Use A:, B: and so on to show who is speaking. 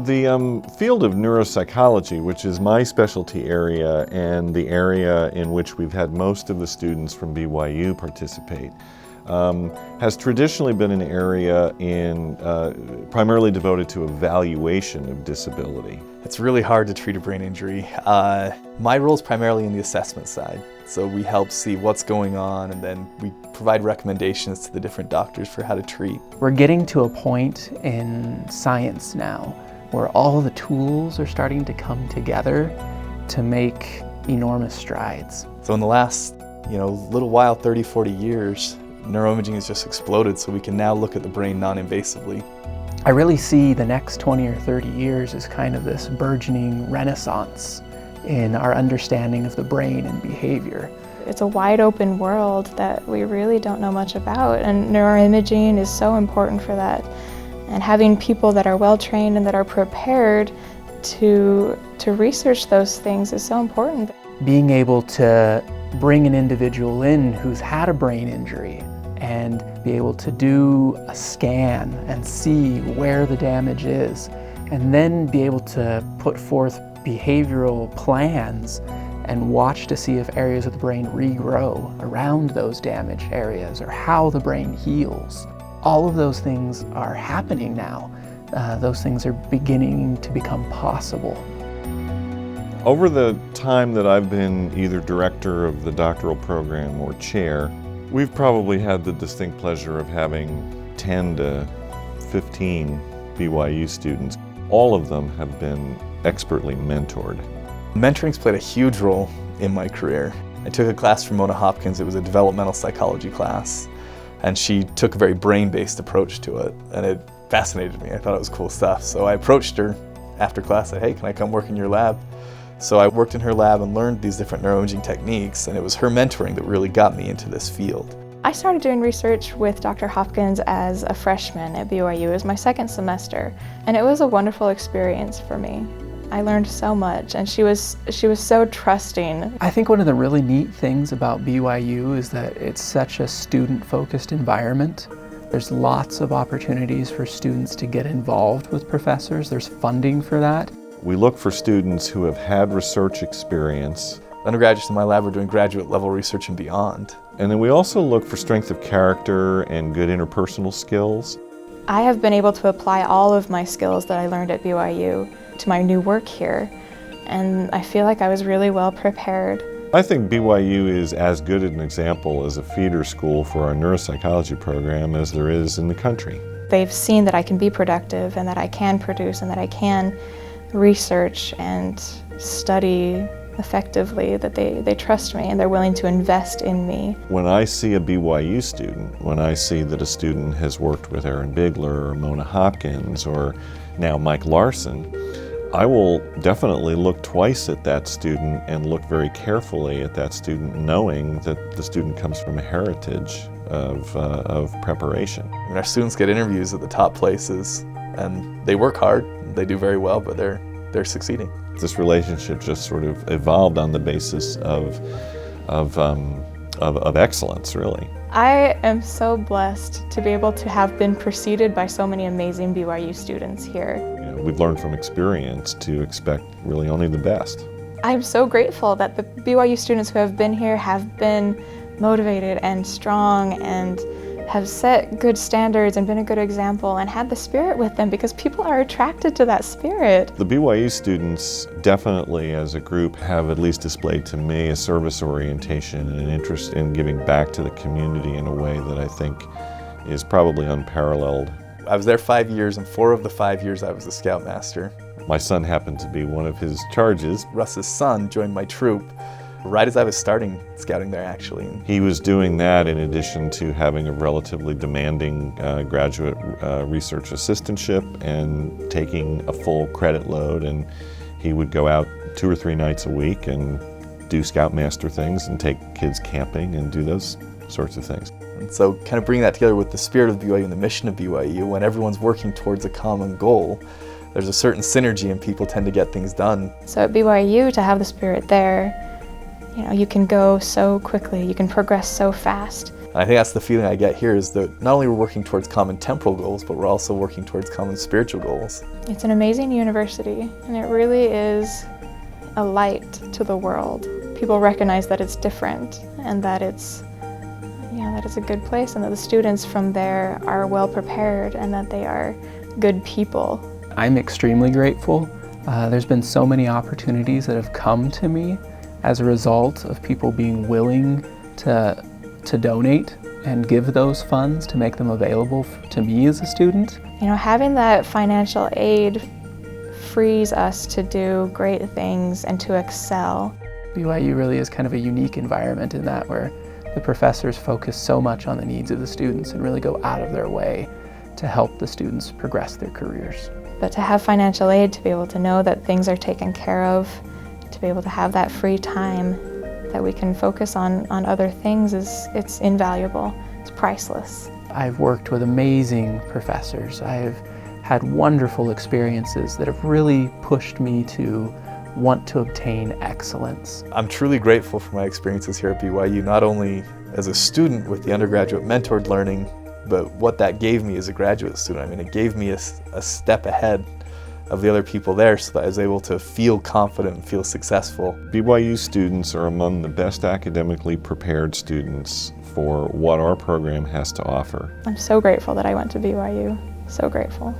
A: The field of neuropsychology, which is my specialty area and the area in which we've had most of the students from BYU participate, has traditionally been an area primarily devoted to evaluation of disability.
B: It's really hard to treat a brain injury. My role is primarily in the assessment side. So we help see what's going on, and then we provide recommendations to the different doctors for how to treat.
C: We're getting to a point in science now where all the tools are starting to come together to make enormous strides.
B: So in the last little while, 30, 40 years, neuroimaging has just exploded, so we can now look at the brain non-invasively.
C: I really see the next 20 or 30 years as kind of this burgeoning renaissance in our understanding of the brain and behavior.
D: It's a wide open world that we really don't know much about, and neuroimaging is so important for that. And having people that are well trained and that are prepared to research those things is so important.
C: Being able to bring an individual in who's had a brain injury and be able to do a scan and see where the damage is, and then be able to put forth behavioral plans and watch to see if areas of the brain regrow around those damaged areas or how the brain heals. All of those things are happening now. Those things are beginning to become possible.
A: Over the time that I've been either director of the doctoral program or chair, we've probably had the distinct pleasure of having 10 to 15 BYU students. All of them have been expertly mentored.
B: Mentoring's played a huge role in my career. I took a class from Mona Hopkins. It was a developmental psychology class, and she took a very brain-based approach to it, and it fascinated me. I thought it was cool stuff. So I approached her after class, said, "Hey, can I come work in your lab?" So I worked in her lab and learned these different neuroimaging techniques, and it was her mentoring that really got me into this field.
D: I started doing research with Dr. Hopkins as a freshman at BYU. It was my second semester, and it was a wonderful experience for me. I learned so much, and she was so trusting.
C: I think one of the really neat things about BYU is that it's such a student-focused environment. There's lots of opportunities for students to get involved with professors. There's funding for that.
A: We look for students who have had research experience.
B: Undergraduates in my lab were doing graduate level research and beyond.
A: And then we also look for strength of character and good interpersonal skills.
D: I have been able to apply all of my skills that I learned at BYU to my new work here, and I feel like I was really well prepared.
A: I think BYU is as good an example as a feeder school for our neuropsychology program as there is in the country.
D: They've seen that I can be productive and that I can produce and that I can research and study effectively, that they trust me and they're willing to invest in me.
A: When I see a BYU student, when I see that a student has worked with Aaron Bigler or Mona Hopkins or now Mike Larson, I will definitely look twice at that student and look very carefully at that student, knowing that the student comes from a heritage of preparation.
B: And our students get interviews at the top places, and they work hard, they do very well, but they're succeeding.
A: This relationship just sort of evolved on the basis of excellence, really.
D: I am so blessed to be able to have been preceded by so many amazing BYU students here.
A: We've learned from experience to expect really only the best.
D: I'm so grateful that the BYU students who have been here have been motivated and strong and have set good standards and been a good example and had the spirit with them, because people are attracted to that spirit.
A: The BYU students definitely as a group have at least displayed to me a service orientation and an interest in giving back to the community in a way that I think is probably unparalleled.
B: I was there 5 years, and 4 of the 5 years I was the scoutmaster.
A: My son happened to be one of his charges.
B: Russ's son joined my troop right as I was starting scouting there, actually.
A: He was doing that in addition to having a relatively demanding graduate research assistantship and taking a full credit load, and he would go out 2 or 3 nights a week and do scoutmaster things and take kids camping and do those sorts of things.
B: And so kind of bringing that together with the spirit of BYU and the mission of BYU, when everyone's working towards a common goal, there's a certain synergy and people tend to get things done.
D: So at BYU, to have the spirit there, you can go so quickly, you can progress so fast.
B: And I think that's the feeling I get here, is that not only we're working towards common temporal goals, but we're also working towards common spiritual goals.
D: It's an amazing university, and it really is a light to the world. People recognize that it's different and that it's a good place, and that the students from there are well prepared and that they are good people.
C: I'm extremely grateful. There's been so many opportunities that have come to me as a result of people being willing to donate and give those funds to make them available to me as a student.
D: You know, having that financial aid frees us to do great things and to excel.
C: BYU really is kind of a unique environment in that, where the professors focus so much on the needs of the students and really go out of their way to help the students progress their careers.
D: But to have financial aid, to be able to know that things are taken care of, to be able to have that free time that we can focus on other things, it's invaluable. It's priceless.
C: I've worked with amazing professors. I've had wonderful experiences that have really pushed me to want to obtain excellence.
B: I'm truly grateful for my experiences here at BYU, not only as a student with the undergraduate mentored learning, but what that gave me as a graduate student. I mean, it gave me a step ahead of the other people there, so that I was able to feel confident and feel successful.
A: BYU students are among the best academically prepared students for what our program has to offer.
D: I'm so grateful that I went to BYU. So grateful.